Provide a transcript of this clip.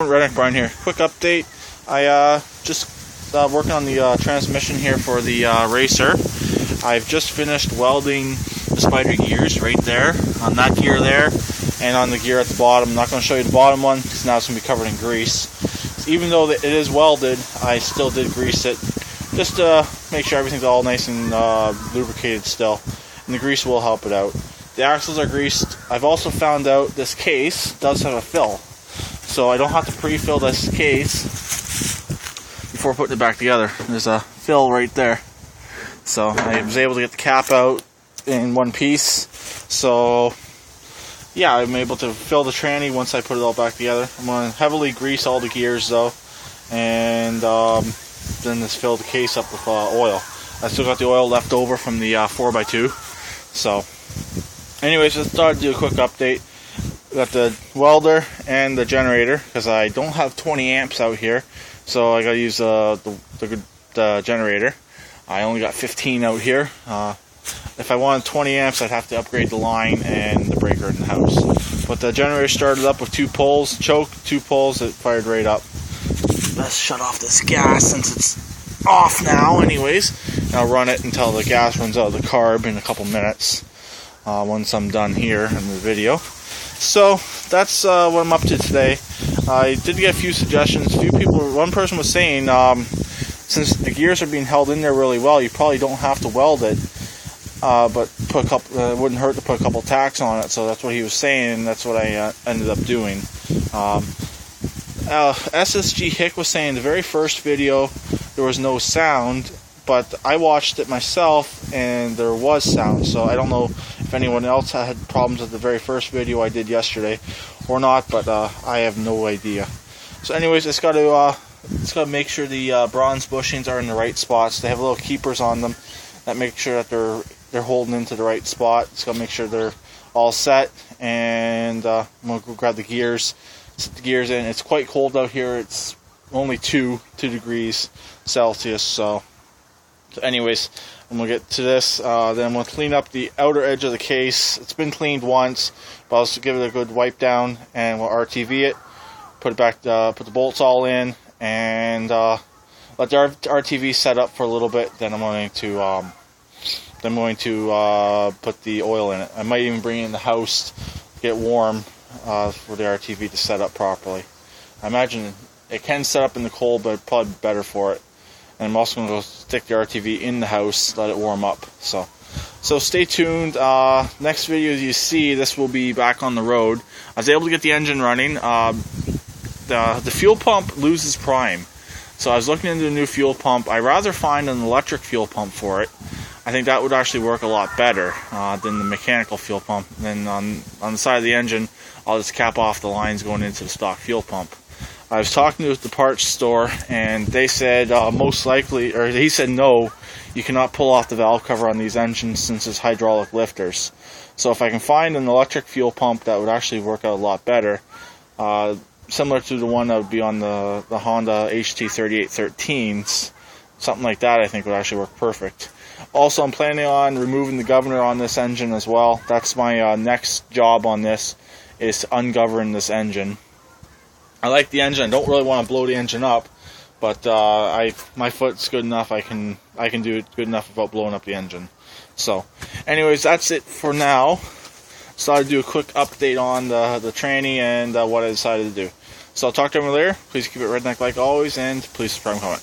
Redneck Brian here. Quick update. I just working on the transmission here for the racer. I've just finished welding the spider gears right there, on that gear there, and on the gear at the bottom. I'm not going to show you the bottom one because now it's going to be covered in grease. Even though it is welded, I still did grease it just to make sure everything's all nice and lubricated still, and the grease will help it out. The axles are greased. I've also found out this case does have a fill, so I don't have to pre-fill this case before putting it back together. There's a fill right there, so I was able to get the cap out in one piece. So yeah, I'm able to fill the tranny once I put it all back together. I'm going to heavily grease all the gears though, and then just fill the case up with oil. I still got the oil left over from the 4x2. So anyways, just thought I'd do a quick update. Got the welder and the generator because I don't have 20 amps out here, so I gotta use the generator. I only got 15 out here. If I wanted 20 amps, I'd have to upgrade the line and the breaker in the house. But the generator started up with 2 poles, choke, 2 poles, it fired right up. Let's shut off this gas since it's off now anyways. And I'll run it until the gas runs out of the carb in a couple minutes once I'm done here in the video. So that's what I'm up to today. I did get a few suggestions. One person was saying, since the gears are being held in there really well, you probably don't have to weld it, but put a couple. It wouldn't hurt to put a couple tacks on it. So that's what he was saying, and that's what I ended up doing. SSG Hick was saying the very first video there was no sound, but I watched it myself and there was sound. So I don't know if anyone else had problems with the very first video I did yesterday or not, but I have no idea. So anyways, it's got to make sure the bronze bushings are in the right spots. They have little keepers on them that make sure that they're holding into the right spot. It's got to make sure they're all set, and I'm gonna go grab the gears, set the gears in. It's quite cold out here. It's only 2 degrees Celsius. So anyways, I'm going to get to this, then I'm going to clean up the outer edge of the case. It's been cleaned once, but I'll just give it a good wipe down, and we'll RTV it, put it back, put the bolts all in, and let the RTV set up for a little bit. Then I'm going to put the oil in it. I might even bring it in the house, get warm for the RTV to set up properly. I imagine it can set up in the cold, but it'd probably be better for it. And I'm also going to go stick the RTV in the house, let it warm up. So stay tuned. Next video you see, this will be back on the road. I was able to get the engine running. The fuel pump loses prime. So I was looking into a new fuel pump. I'd rather find an electric fuel pump for it. I think that would actually work a lot better than the mechanical fuel pump. Then on the side of the engine, I'll just cap off the lines going into the stock fuel pump. I was talking to the parts store, and they said most likely, or he said no, you cannot pull off the valve cover on these engines since it's hydraulic lifters. So if I can find an electric fuel pump, that would actually work out a lot better. Similar to the one that would be on the Honda HT3813s, something like that I think would actually work perfect. Also, I'm planning on removing the governor on this engine as well. That's my next job on this, is to ungovern this engine. I like the engine. I don't really want to blow the engine up, but my foot's good enough. I can do it good enough without blowing up the engine. So, anyways, that's it for now. So I'll do a quick update on the tranny and what I decided to do. So I'll talk to everyone later. Please keep it redneck like always, and please subscribe and comment.